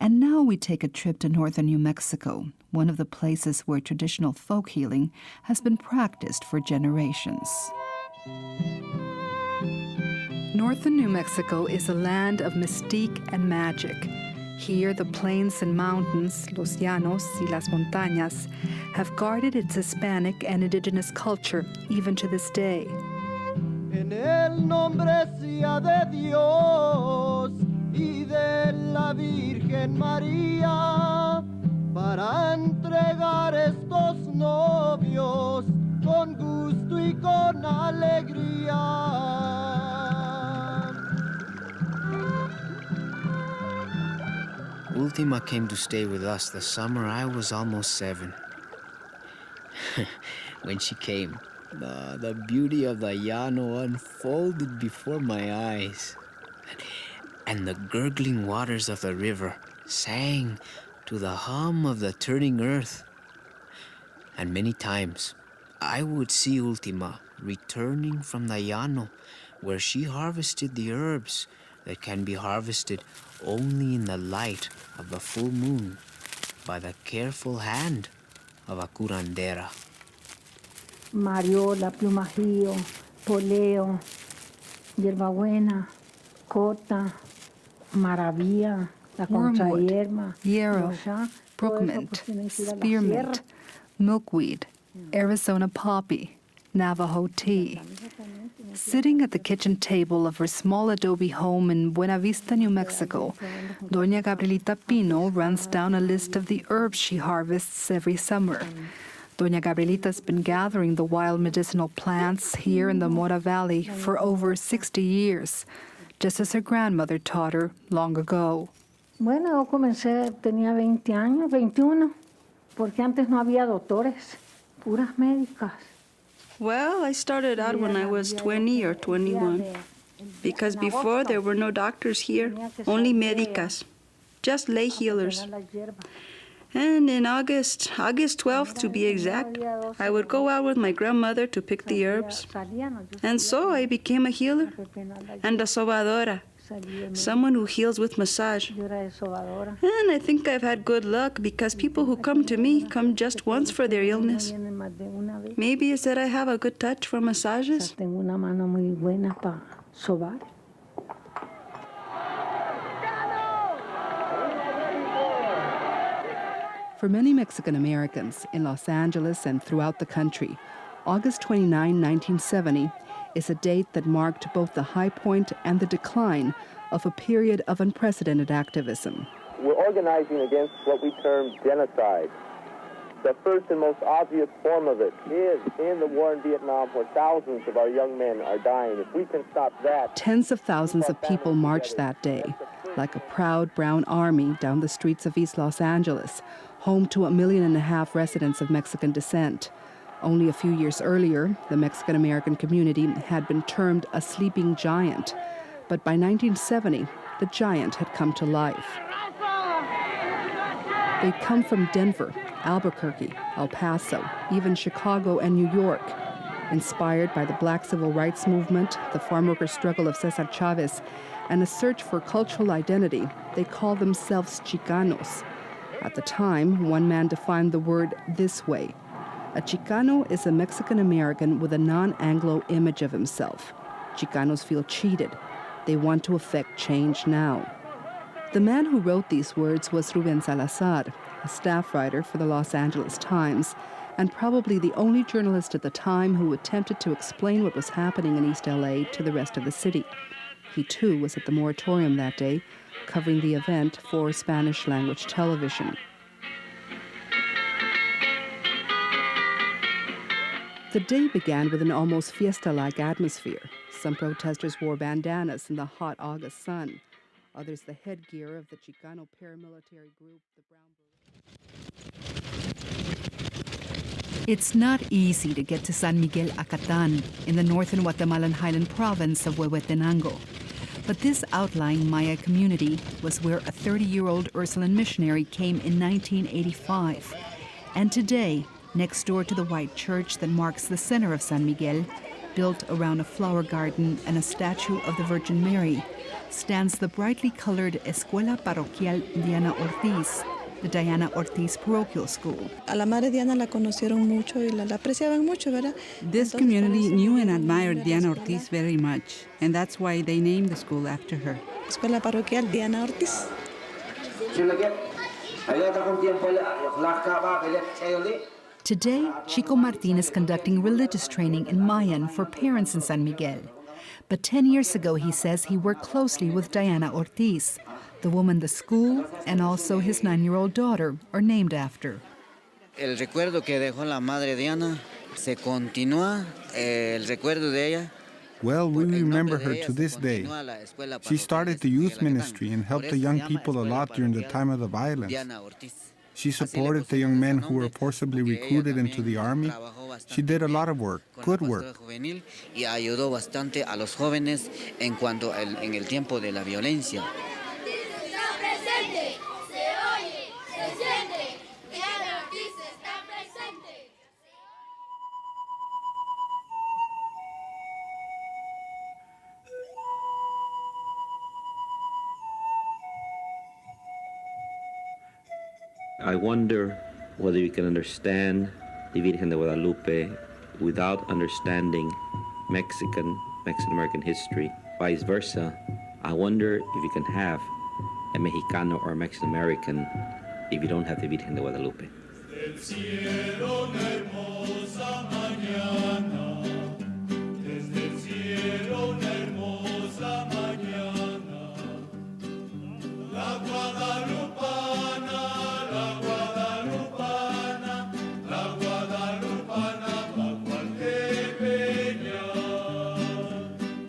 And now we take a trip to northern New Mexico, one of the places where traditional folk healing has been practiced for generations. Northern New Mexico is a land of mystique and magic. Here, the plains and mountains, los llanos y las montañas, have guarded its Hispanic and indigenous culture even to this day. En el nombre sea de Dios y de la Virgen María, para entregar estos novios con gusto y con alegría. Ultima came to stay with us the summer I was almost 7. When she came, the beauty of the llano unfolded before my eyes. And the gurgling waters of the river sang to the hum of the turning earth. And many times I would see Ultima returning from the llano, where she harvested the herbs that can be harvested only in the light of the full moon by the careful hand of a curandera. Mariola, plumajillo, poleo, hierbabuena, cota, maravilla, la contrahierba, yarrow, brookmint, spearmint, milkweed, Arizona poppy, Navajo tea. Sitting at the kitchen table of her small adobe home in Buena Vista, New Mexico, Doña Gabrielita Pino runs down a list of the herbs she harvests every summer. Doña Gabrielita's been gathering the wild medicinal plants here in the Mora Valley for over 60 years, just as her grandmother taught her long ago. Bueno, yo comencé, tenía 20 años, 21, porque antes no había doctores, puras médicas. Well, I started out when I was 20 or 21, because before there were no doctors here, only médicas, just lay healers. And in August 12th to be exact, I would go out with my grandmother to pick the herbs. And so I became a healer and a sobadora, someone who heals with massage. And I think I've had good luck because people who come to me come just once for their illness. Maybe it's that I have a good touch for massages. For many Mexican Americans in Los Angeles and throughout the country, August 29, 1970 is a date that marked both the high point and the decline of a period of unprecedented activism. We're organizing against what we term genocide. The first and most obvious form of it is in the war in Vietnam, where thousands of our young men are dying. If we can stop that... Tens of thousands of people marched that day, like a proud brown army down the streets of East Los Angeles, home to 1.5 million residents of Mexican descent. Only a few years earlier, the Mexican-American community had been termed a sleeping giant. But by 1970, the giant had come to life. They'd come from Denver, Albuquerque, El Paso, even Chicago and New York. Inspired by the Black Civil Rights Movement, the farm worker struggle of Cesar Chavez, and a search for cultural identity, they called themselves Chicanos. At the time, one man defined the word this way: a Chicano is a Mexican-American with a non-Anglo image of himself. Chicanos feel cheated. They want to effect change now. The man who wrote these words was Ruben Salazar, a staff writer for the Los Angeles Times, and probably the only journalist at the time who attempted to explain what was happening in East LA to the rest of the city. He too was at the moratorium that day, covering the event for Spanish-language television. The day began with an almost fiesta-like atmosphere. Some protesters wore bandanas in the hot August sun. Others the headgear of the Chicano paramilitary group, the Brown Berets. It's not easy to get to San Miguel Acatán in the northern Guatemalan highland province of Huehuetenango. But this outlying Maya community was where a 30-year-old Ursuline missionary came in 1985. And today, next door to the white church that marks the center of San Miguel, built around a flower garden and a statue of the Virgin Mary, stands the brightly colored Escuela Parroquial Diana Ortiz, the Diana Ortiz Parochial School. A la Madre Diana la conocieron mucho y la apreciaban mucho, ¿verdad? This community knew and admired Diana Ortiz very much, and that's why they named the school after her. Escuela Parroquial Diana Ortiz. Today, Chico Martin is conducting religious training in Mayan for parents in San Miguel. But 10 years ago, he says he worked closely with Diana Ortiz, the woman the school and also his 9-year-old daughter are named after. El recuerdo que dejó la Madre Diana se continúa, el recuerdo de ella. Well, we remember her to this day. She started the youth ministry and helped the young people a lot during the time of the violence. She supported the young men who were forcibly recruited into the army. She did a lot of work, good work. Y ayudó bastante a los jóvenes en cuanto en el tiempo de la violencia. I wonder whether you can understand the Virgen de Guadalupe without understanding Mexican-American history. Vice versa, I wonder if you can have a Mexicano or Mexican-American if you don't have the Virgen de Guadalupe.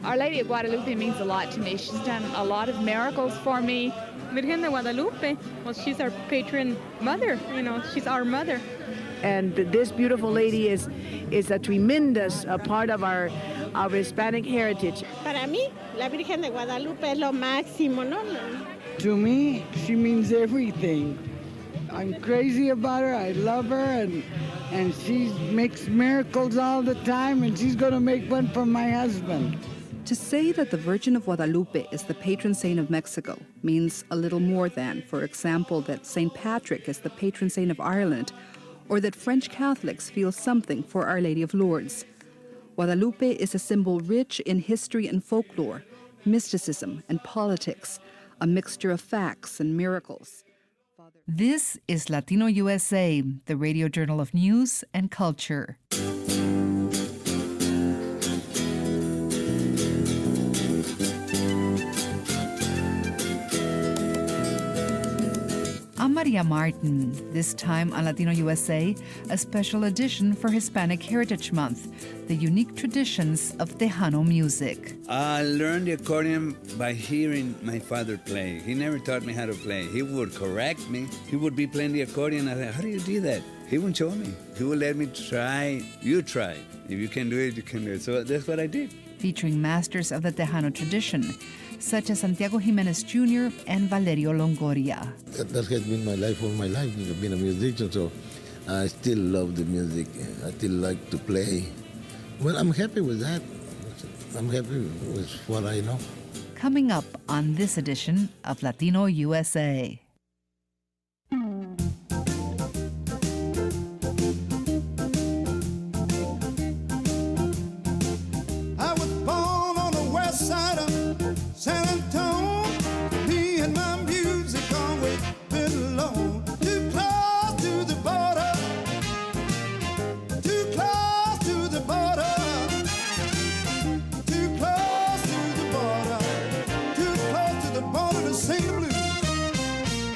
Our Lady of Guadalupe means a lot to me. She's done a lot of miracles for me. Virgen de Guadalupe, well, she's our patron mother, she's our mother. And this beautiful lady is a tremendous part of our Hispanic heritage. Para mí, la Virgen de Guadalupe es lo máximo, ¿no? To me, she means everything. I'm crazy about her, I love her, and she makes miracles all the time, and she's going to make one for my husband. To say that the Virgin of Guadalupe is the patron saint of Mexico means a little more than, for example, that St. Patrick is the patron saint of Ireland, or that French Catholics feel something for Our Lady of Lourdes. Guadalupe is a symbol rich in history and folklore, mysticism and politics, a mixture of facts and miracles. This is Latino USA, the radio journal of news and culture. I'm Maria Martin. This time on Latino USA, a special edition for Hispanic Heritage Month, the unique traditions of Tejano music. I learned the accordion by hearing my father play. He never taught me how to play. He would correct me. He would be playing the accordion. I said, how do you do that? He wouldn't show me. He would let me try. You try. If you can do it, you can do it. So that's what I did. Featuring masters of the Tejano tradition, such as Santiago Jimenez Jr. and Valerio Longoria. That has been my life all my life. I've been a musician, so I still love the music. I still like to play. Well, I'm happy with that. I'm happy with what I know. Coming up on this edition of Latino USA. San Antonio, me and my music always been alone. Too close to the border, too close to the border, too close to the border, too close to the border to sing the blues.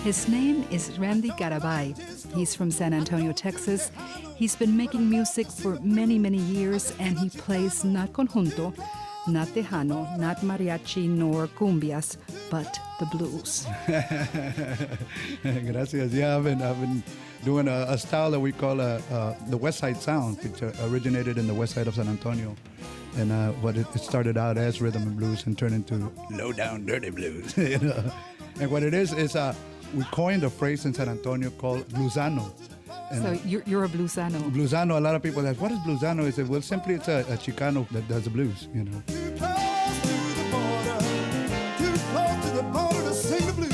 His name is Randy Garabay. He's from San Antonio, Texas. He's been making music for many, many years, and he plays not conjunto, not tejano, not mariachi, nor cumbias, but the blues. Gracias. Yeah, I've been doing a style that we call the West Side Sound, which originated in the west side of San Antonio. And what it started out as rhythm and blues and turned into low-down dirty blues. You know? And what it is we coined a phrase in San Antonio called bluesano. So you're a bluesano. Bluesano, a lot of people ask, what is bluesano? I said, well, simply it's a Chicano that does the blues, you know. Too close to the border to sing the blues.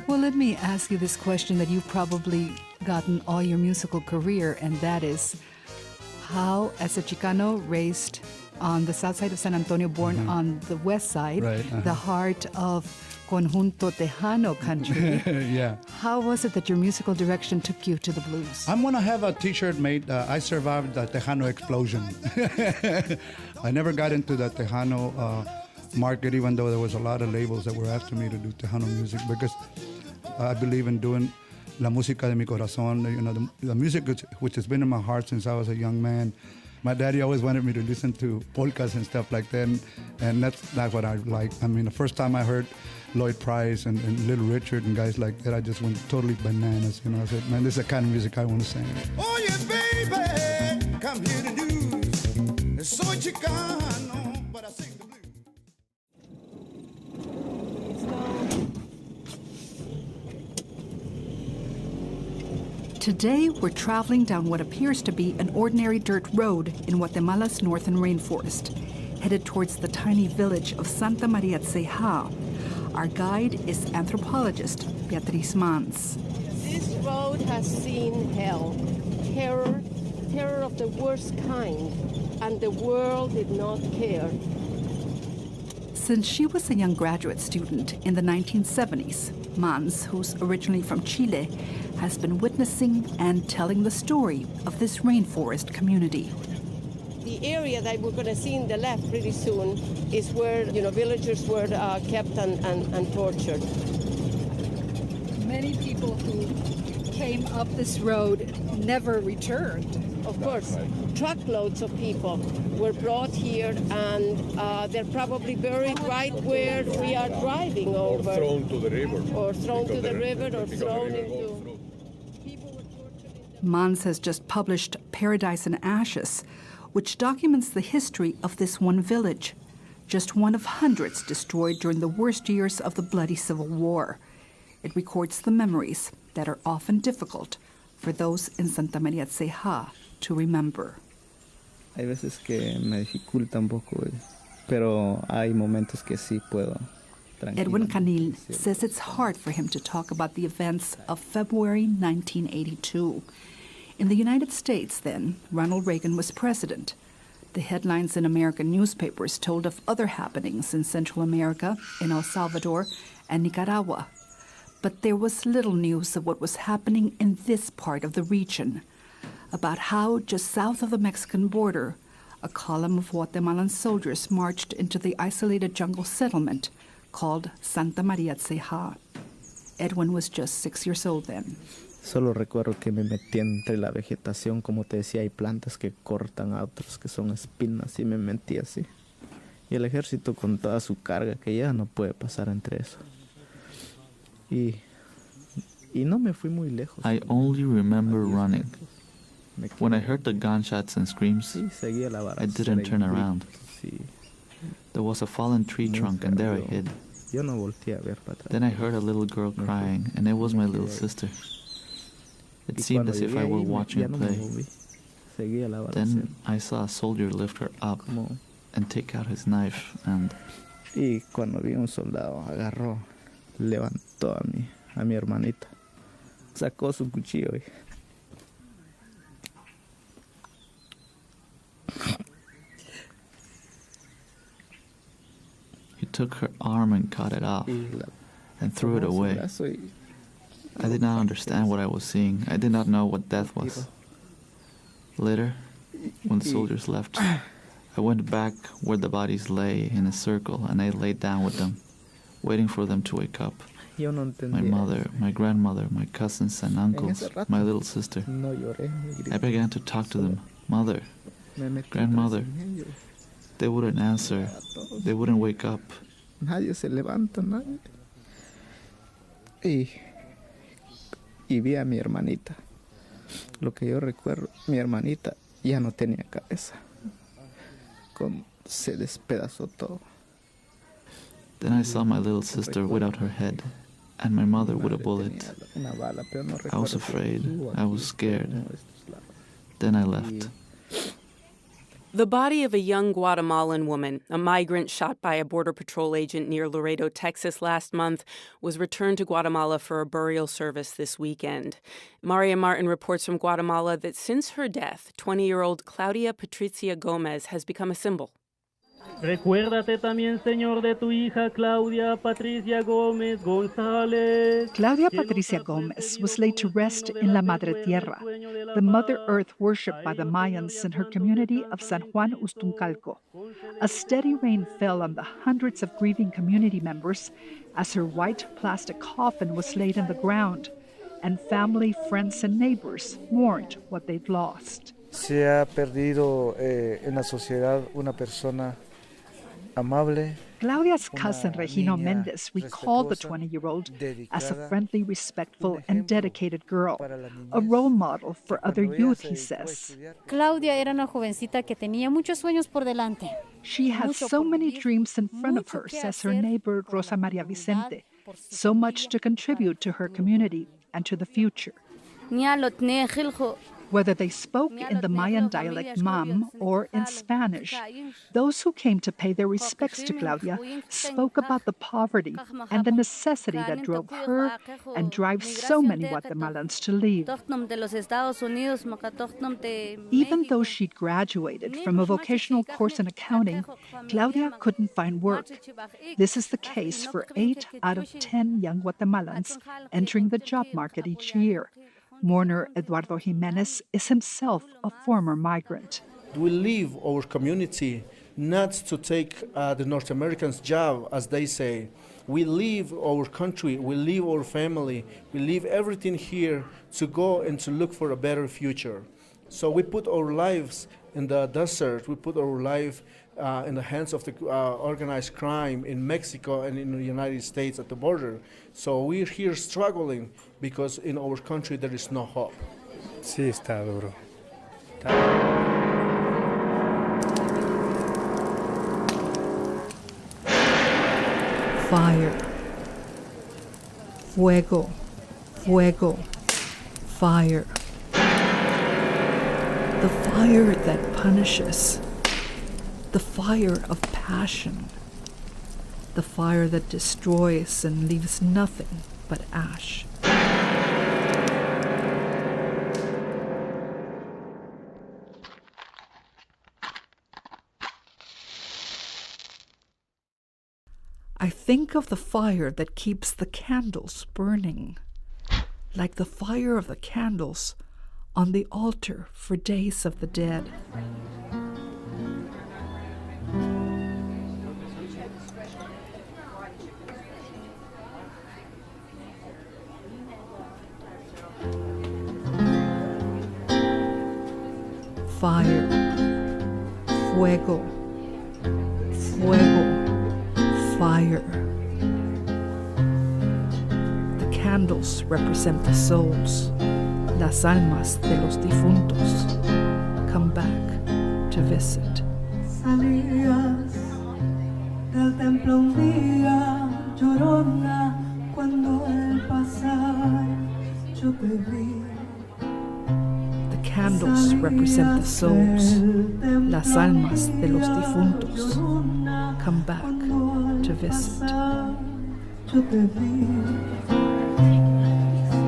Well, let me ask you this question that you've probably gotten all your musical career, and that is, how, as a Chicano raised on the south side of San Antonio, born on the west side, the heart of Conjunto Tejano country, yeah. How was it that your musical direction took you to the blues? I'm going to have a t-shirt made, I survived the Tejano explosion. I never got into the Tejano market, even though there was a lot of labels that were after me to do Tejano music, because I believe in doing la música de mi corazón, you know, the music which has been in my heart since I was a young man. My daddy always wanted me to listen to polkas and stuff like that, and that's not what I like. I mean, the first time I heard Lloyd Price and Little Richard and guys like that, I just went totally bananas. You know, I said, man, this is the kind of music I want to sing. Oh yes, baby, come here to do. Soy Chicano, but I sing the blues. Today, we're traveling down what appears to be an ordinary dirt road in Guatemala's northern rainforest, headed towards the tiny village of Santa Maria Ceja. Our guide is anthropologist Beatriz Mans. This road has seen hell, terror of the worst kind, and the world did not care. Since she was a young graduate student in the 1970s, Mans, who's originally from Chile, has been witnessing and telling the story of this rainforest community. The area that we're going to see in the left pretty soon is where, villagers were kept and tortured. Many people who came up this road never returned. Of course, truckloads of people were brought here, and they're probably buried right where we are driving over. Or thrown to the river. Or thrown to the river, or thrown into... Mans has just published Paradise in Ashes, which documents the history of this one village, just one of hundreds destroyed during the worst years of the bloody Civil War. It records the memories that are often difficult for those in Santa Maria Ceja to remember. Hay veces que me dificulta un poco, pero hay momentos que sí puedo. Edwin Canil says it's hard for him to talk about the events of February 1982. In the United States then, Ronald Reagan was president. The headlines in American newspapers told of other happenings in Central America, in El Salvador, and Nicaragua. But there was little news of what was happening in this part of the region, about how, just south of the Mexican border, a column of Guatemalan soldiers marched into the isolated jungle settlement called Santa Maria Ceja. Edwin was just 6 years old then. Solo recuerdo que me metí entre la vegetación, como te decía, hay plantas que cortan a otros que son espinas, y me metí así. Y el ejército con toda su carga, que ya no puede pasar entre eso. Y no me fui muy lejos. I only remember running. When I heard the gunshots and screams, I didn't turn around. There was a fallen tree trunk, and there I hid. Then I heard a little girl crying, and it was my little sister. It seemed as if I were watching a play. Then I saw a soldier lift her up and take out his knife, and... Y cuando vi un soldado, agarró, levantó a mi hermanita, sacó su cuchillo y... He took her arm and cut it off and threw it away. I did not understand what I was seeing. I did not know what death was. Later, when the soldiers left, I went back where the bodies lay in a circle, and I laid down with them, waiting for them to wake up. My mother, my grandmother, my cousins and uncles, my little sister. I began to talk to them. Mother, grandmother. They wouldn't answer. They wouldn't wake up. Nadie se levanta, nadie. Y vi a mi hermanita. Lo que yo recuerdo, mi hermanita ya no tenía cabeza. Se despedazó todo. Then I saw my little sister without her head, and my mother with a bullet. I was afraid. I was scared. Then I left. The body of a young Guatemalan woman, a migrant shot by a Border Patrol agent near Laredo, Texas last month, was returned to Guatemala for a burial service this weekend. Maria Martin reports from Guatemala that since her death, 20-year-old Claudia Patricia Gomez has become a symbol. Recuérdate también, Señor, de tu hija Claudia Patricia Gómez González. Claudia Patricia Gomez was laid to rest in La Madre Tierra, the Mother Earth worshipped by the Mayans in her community of San Juan Ustuncalco. A steady rain fell on the hundreds of grieving community members as her white plastic coffin was laid in the ground, and family, friends, and neighbors mourned what they'd lost. Se ha perdido en la sociedad una persona amable. Claudia's cousin Regino Mendez recalled the 20-year-old as a friendly, respectful, and dedicated girl, a role model for other youth, he says. Claudia era una jovencita que tenía muchos sueños por delante. She had so many dreams in front of her, says her neighbor Rosa Maria Vicente, so much to contribute to her community and to the future. Whether they spoke in the Mayan dialect Mam or in Spanish, those who came to pay their respects to Claudia spoke about the poverty and the necessity that drove her and drives so many Guatemalans to leave. Even though she'd graduated from a vocational course in accounting, Claudia couldn't find work. This is the case for 8 out of 10 young Guatemalans entering the job market each year. Mourner Eduardo Jimenez is himself a former migrant. We leave our community not to take the North Americans' job, as they say. We leave our country, we leave our family, we leave everything here to go and to look for a better future. So we put our lives in the desert, we put our life in the hands of the organized crime in Mexico and in the United States at the border. So we're here struggling because in our country there is no hope. Sí, está duro. Fire. Fuego. Fuego. Fire. The fire that punishes. The fire of passion. The fire that destroys and leaves nothing but ash. I think of the fire that keeps the candles burning, like the fire of the candles on the altar for Days of the Dead. Fire, fuego, fuego, fire. The candles represent the souls, las almas de los difuntos, come back to visit. Salías del templo un día, llorona, cuando al pasar yo te vi. Candles represent the souls, las almas de los difuntos, come back to visit.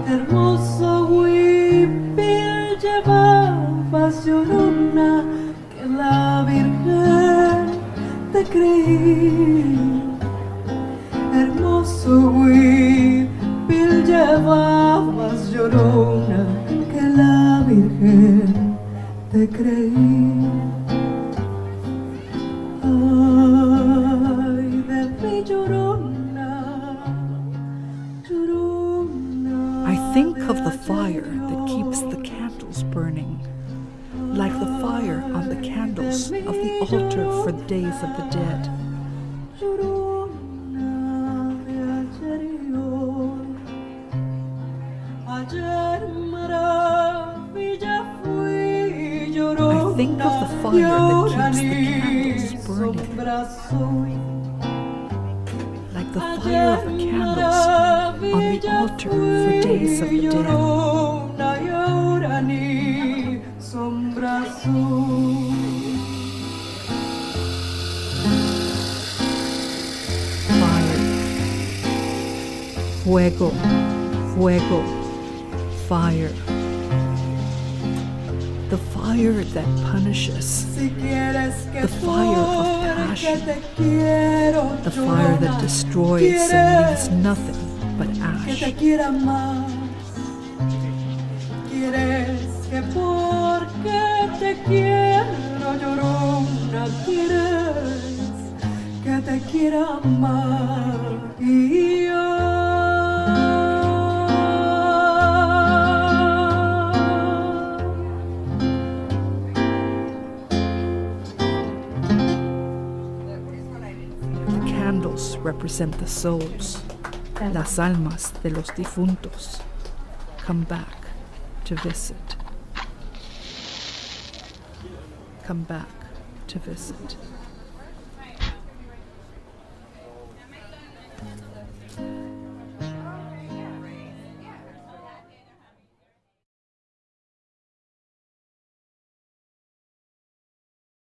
Hermoso huipil llevabas, llorona, que la Virgen te creí. Hermoso huipil llevabas, llorona, que la Virgen te creí. Ay, de mi llorona, llorona. I think of the fire that keeps the candles burning, like the fire on the candles of the altar for the Days of the Dead. I think of the fire that keeps the candles burning, like the fire of the candles on the altar for days of the dead. Fire. Fuego, fuego, fire. The fire that punishes, the fire of passion, the fire that destroys and leaves nothing but ash. Candles represent the souls, las almas de los difuntos, come back to visit. Come back to visit.